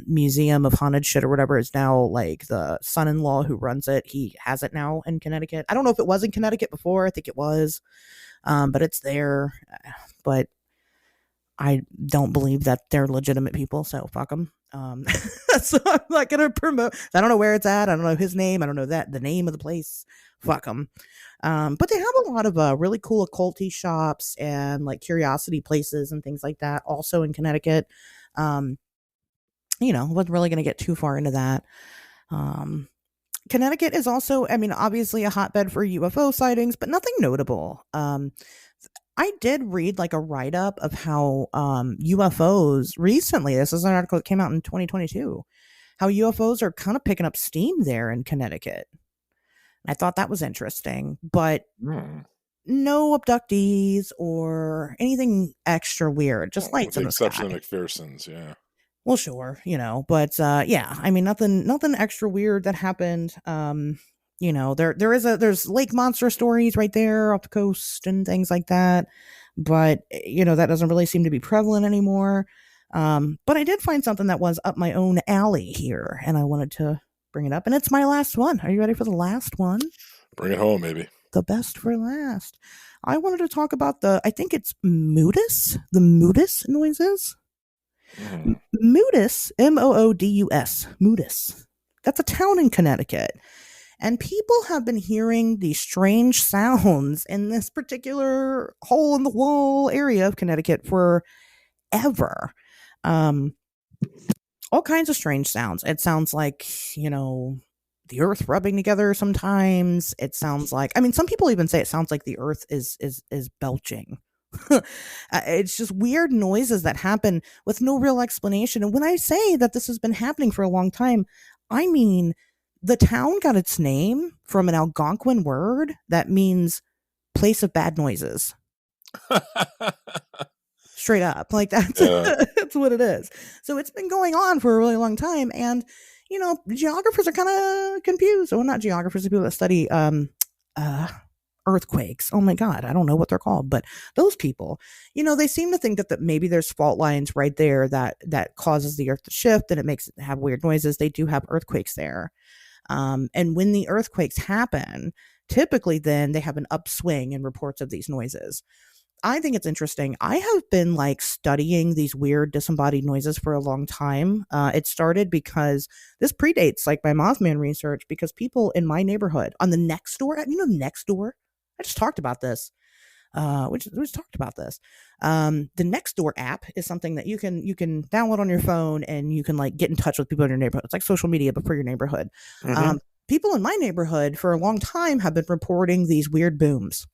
Museum of Haunted Shit or whatever is now like the son-in-law who runs it. He has it now in Connecticut. I don't know if it was in Connecticut before. I think it was, but it's there. But I don't believe that they're legitimate people, so fuck them. So I'm not gonna promote. I don't know where it's at. I don't know his name. I don't know the name of the place. Fuck them. But they have a lot of really cool occulty shops and like curiosity places and things like that. Also in Connecticut. Wasn't really gonna get too far into that. Connecticut is also, I mean, obviously a hotbed for UFO sightings, but nothing notable. I did read like a write-up of how UFOs recently, this is an article that came out in 2022, how UFOs are kind of picking up steam there in Connecticut. I thought that was interesting, but no abductees or anything extra weird, just lights in the sky. Exception of McPherson's, yeah. Well, sure, but yeah, I mean, nothing extra weird that happened. There's lake monster stories right there off the coast and things like that, but that doesn't really seem to be prevalent anymore. But I did find something that was up my own alley here, and I wanted to bring it up, and it's my last one. Are you ready for the last one? Bring it home, maybe. The best for last. I wanted to talk about I think it's Moodus, the Moodus noises. Moodus, Moodus, Moodus. That's a town in Connecticut. And people have been hearing these strange sounds in this particular hole in the wall area of Connecticut forever. All kinds of strange sounds. It sounds like, the earth rubbing together sometimes. It sounds like, some people even say it sounds like the earth is belching. It's just weird noises that happen with no real explanation. And when I say that this has been happening for a long time, I mean, the town got its name from an Algonquin word that means place of bad noises. Straight up. Like that's what it is. So it's been going on for a really long time. And, geographers are kind of confused. Well, not geographers, people that study earthquakes. Oh my God, I don't know what they're called, but those people, they seem to think that maybe there's fault lines right there that causes the earth to shift and it makes it have weird noises. They do have earthquakes there. And when the earthquakes happen, typically then they have an upswing in reports of these noises. I think it's interesting. I have been studying these weird disembodied noises for a long time. It started because this predates my Mothman research, because people in my neighborhood on the Nextdoor, Nextdoor, I just talked about this. We just talked about this. The Nextdoor app is something that you can download on your phone, and you can get in touch with people in your neighborhood. It's like social media, but for your neighborhood. Mm-hmm. People in my neighborhood for a long time have been reporting these weird booms,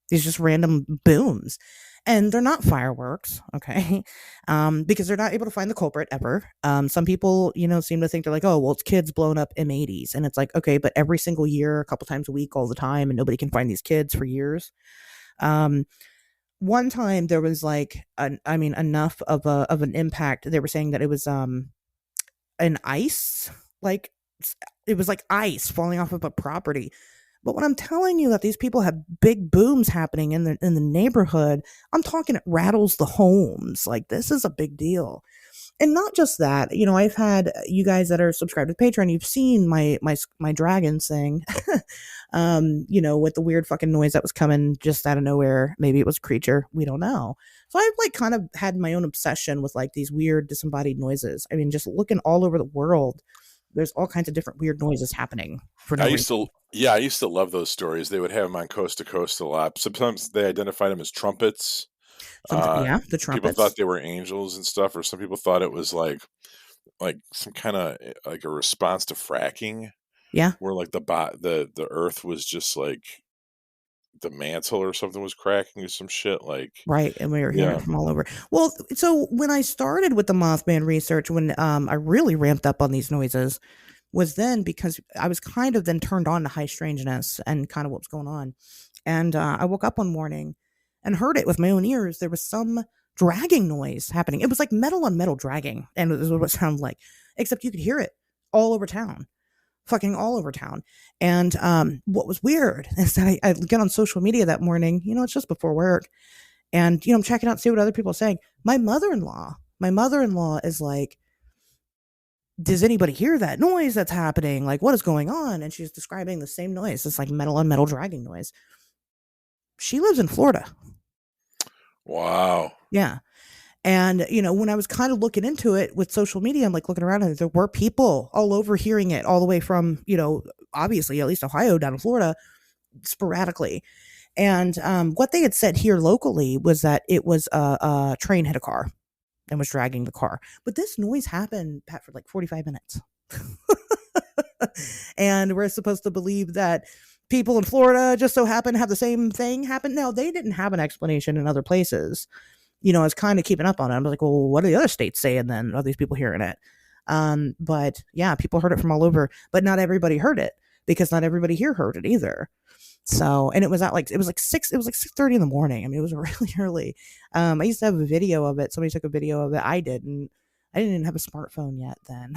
these just random booms, and they're not fireworks. Okay. Because they're not able to find the culprit ever. Some people, seem to think they're like, oh, well, it's kids blowing up M80s. And it's like, okay, but every single year, a couple times a week, all the time, and nobody can find these kids for years. One time there was enough of an impact. They were saying that it was an ice, it was like ice falling off of a property. But when I'm telling you that these people have big booms happening in the neighborhood, I'm talking it rattles the homes. This is a big deal. And not just that, I've had you guys that are subscribed to Patreon, you've seen my dragon thing, with the weird fucking noise that was coming just out of nowhere. Maybe it was a creature. We don't know. So I've kind of had my own obsession with these weird disembodied noises. I mean, just looking all over the world There's all kinds of different weird noises happening for no I reason. used to love those stories. They would have them on Coast to Coast a lot. Sometimes they identified them as trumpets. Yeah, the People thought trumpets. they were angels and stuff, or some people thought it was like some kind of like a response to fracking, Yeah, where like the earth was just like the mantle or something was cracking or some shit. Like, right. And we were hearing yeah, it from all over. Well, so when I started with the Mothman research, when I really ramped up on these noises, was then because I was kind of then turned on to high strangeness and kind of what was going on. And I woke up one morning and heard it with my own ears. There was some dragging noise happening. It was like metal on metal dragging, and it was what it sounded like, except you could hear it all over town, fucking all over town. And what was weird is that I get on social media that morning, it's just before work, and I'm checking out, see what other people are saying. My mother-in-law is like, does anybody hear that noise that's happening? Like, what is going on? And she's describing the same noise. It's like metal on metal dragging noise. She lives in Florida. wow, Yeah. And, when I was kind of looking into it with social media, I'm like looking around and there were people all over hearing it all the way from, obviously at least Ohio down to Florida sporadically. And what they had said here locally was that it was a train hit a car and was dragging the car. But this noise happened, Pat, for like 45 minutes. And we're supposed to believe that people in Florida just so happen to have the same thing happen. Now, they didn't have an explanation in other places. I was kind of keeping up on it. I'm like, well, what are the other states saying then? Are these people hearing it? But yeah, people heard it from all over, but not everybody heard it because not everybody here heard it either. So, and it was at like, it was like 6:30 in the morning. I mean, it was really early. I used to have a video of it. Somebody took a video of it. I didn't even have a smartphone yet then.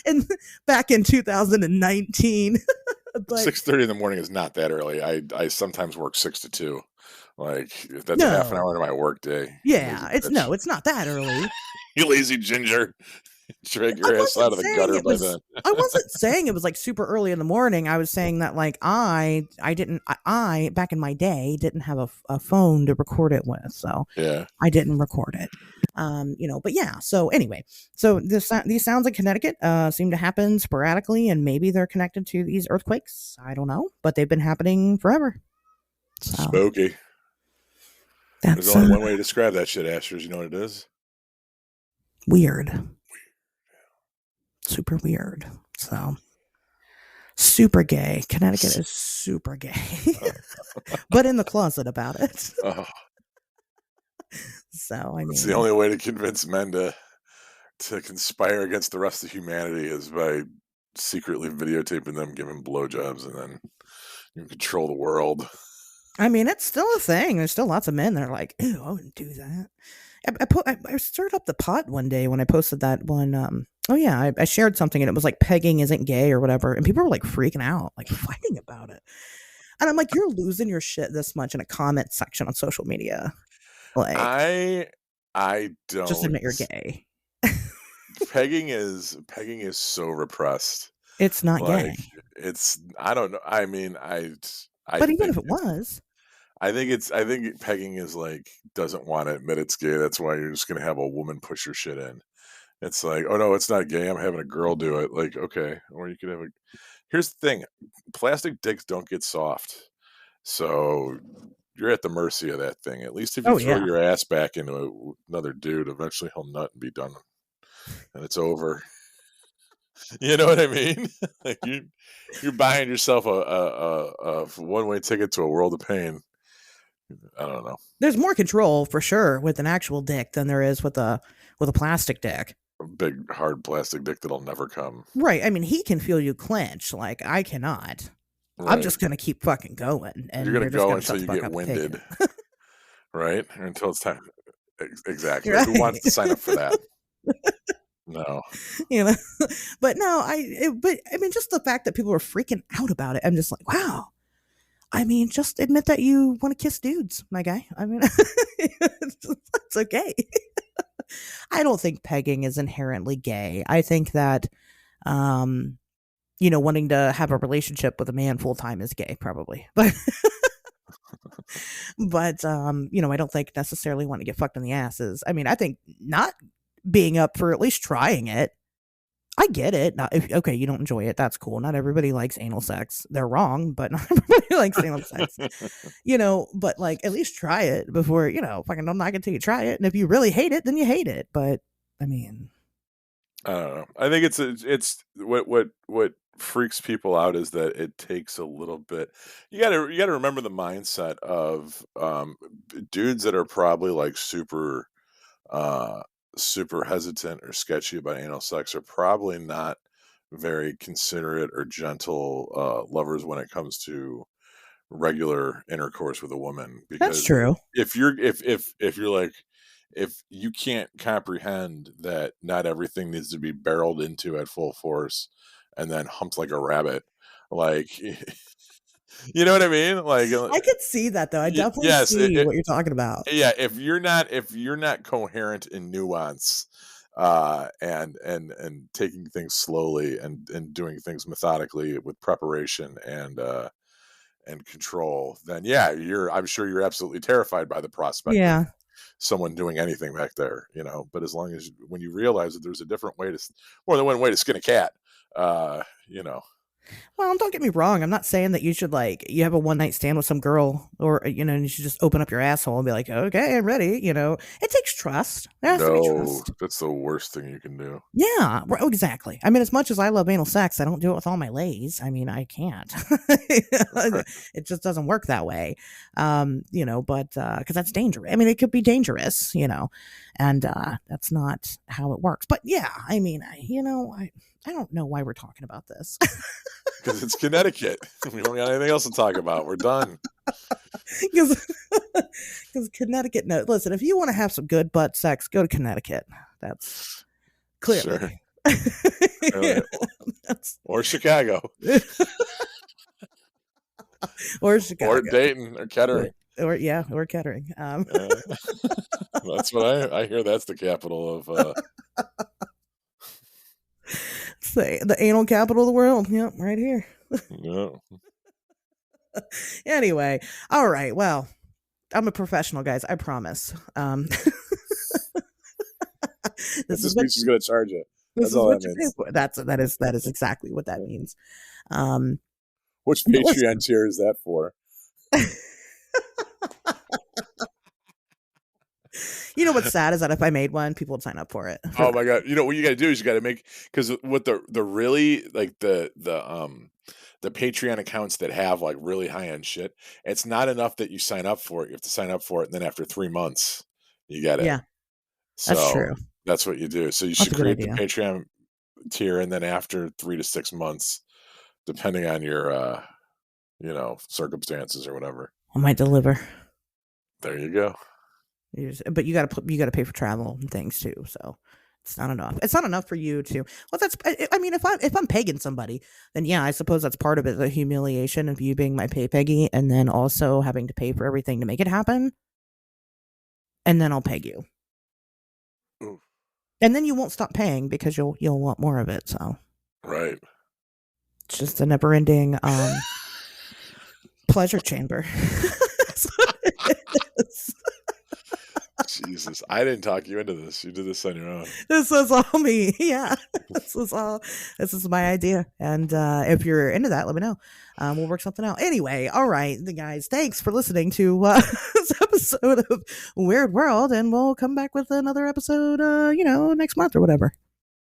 And back in 2019, but 6:30 in the morning is not that early. I sometimes work 6 to 2. Like, that's a half an no, hour into my work day. yeah, Lazy bitch. it's not that early. You lazy ginger. Drag I your ass out wasn't of the saying gutter it by was. then. I wasn't saying it was like super early in the morning. I was saying that like I didn't I back in my day didn't have a phone to record it with, so Yeah. I didn't record it. But yeah. So anyway, so these sounds in Connecticut seem to happen sporadically, and maybe they're connected to these earthquakes. I don't know, but they've been happening forever. So Spooky. There's that's only one way to describe that shit, Asters. You know what it is? weird. Super weird. So super gay. Connecticut is super gay. But in the closet about it. Oh, So I mean, it's the only way to convince men to conspire against the rest of humanity is by secretly videotaping them giving blowjobs, and then you control the world. I mean, it's still a thing. There's still lots of men that are like, ew, I wouldn't do that. I stirred up the pot one day when I posted that one. Oh yeah, I shared something and it was like pegging isn't gay or whatever, and people were like freaking out, like fighting about it. And I'm like, you're losing your shit this much in a comment section on social media. Like, I just don't. admit you're gay. Pegging is so repressed. It's not Like, gay. it's, I don't know. I mean, I But even think if it was, I think pegging is like doesn't want to admit it's gay. That's why you're just gonna have a woman push your shit in. It's like, oh no, it's not gay. I'm having a girl do it. Like, okay, or you could have a. Here's the thing: plastic dicks don't get soft, so you're at the mercy of that thing. At least if you oh throw yeah, your ass back into another dude, eventually he'll nut and be done, and it's over. You know what I mean? Like you're buying yourself a one way ticket to a world of pain. I don't know. there's more control for sure with an actual dick than there is with a plastic dick. A big hard plastic dick that'll never come. Right. I mean, he can feel you clench. Like I cannot. I'm Right. just gonna keep fucking going, and You're gonna just go gonna until shut you the fuck get up and take winded. it. Right? Or until it's time. Exactly. Right. Who wants to sign up for that? No. But no, but I mean, just the fact that people are freaking out about it, I'm just like, wow. I mean, just admit that you want to kiss dudes, my guy. I mean, it's okay. I don't think pegging is inherently gay. I think that, wanting to have a relationship with a man full time is gay, probably. But, I don't think necessarily want to get fucked in the asses. I mean, I think not being up for at least trying it. I get it. Not if okay, you don't enjoy it. That's cool. Not everybody likes anal sex. They're wrong, but not everybody likes anal sex. But like at least try it before, fucking I'm not gonna tell you try it. And if you really hate it, then you hate it. But I mean, I don't know. I think it's what freaks people out is that it takes a little bit. You gotta remember the mindset of dudes that are probably like uh super hesitant or sketchy about anal sex are probably not very considerate or gentle lovers when it comes to regular intercourse with a woman. that's Because true. if you're like, if you can't comprehend that not everything needs to be barreled into at full force and then humped like a rabbit, like you know what I mean? Like I could see that though. I definitely yes, see what you're talking about. yeah, if you're not coherent in nuance, and taking things slowly and doing things methodically with preparation and control, then yeah, I'm sure you're absolutely terrified by the prospect of Yeah. someone doing anything back there, but as long as when you realize that there's a different way more than one way to skin a cat, you know. Well, don't get me wrong. I'm not saying that you should you have a one night stand with some girl or, and you should just open up your asshole and be like, okay, I'm ready. It takes trust. There has to be No, trust. that's the worst thing you can do. Yeah, exactly. I mean, as much as I love anal sex, I don't do it with all my lays. I mean, I can't. It just doesn't work that way. But because that's dangerous. I mean, it could be dangerous, and that's not how it works. But yeah, I mean, I don't know why we're talking about this. Because it's Connecticut. We don't got anything else to talk about. We're done. Because Connecticut, no, listen, if you want to have some good butt sex, go to Connecticut. That's clearly. Sure. Or Chicago. Or Chicago. Or Dayton or Kettering. Or Kettering. That's what I hear. That's the capital of. The anal capital of the world. Yep, right here. Yeah. Anyway, all right. Well, I'm a professional, guys. I promise. This is what she's going to charge you. That's all that means. That is exactly what that means. Which Patreon tier is that for? You know what's sad is that if I made one, people would sign up for it. Oh my god! You know what you got to do is you got to make, because what the really like the Patreon accounts that have like really high end shit, it's not enough that you sign up for it. You have to sign up for it, and then after 3 months, you get it. Yeah, so that's true. That's what you do. So you should create the Patreon tier, and then after 3 to 6 months, depending on your circumstances or whatever, I might deliver. There you go. But you got to pay for travel and things too. So it's not enough. It's not enough for you to. Well, I mean, if I'm pegging somebody, then yeah, I suppose that's part of it. The humiliation of you being my pay peggy, and then also having to pay for everything to make it happen. And then I'll peg you. Ooh. And then you won't stop paying because you'll want more of it. So right. It's just a never ending pleasure chamber. That's what it is. Jesus, I didn't talk you into this. You did this on your own. This was all me. Yeah, this is my idea. And if you're into that, let me know. We'll work something out. Anyway, all right, guys, thanks for listening to this episode of Weird World, and we'll come back with another episode, next month or whatever.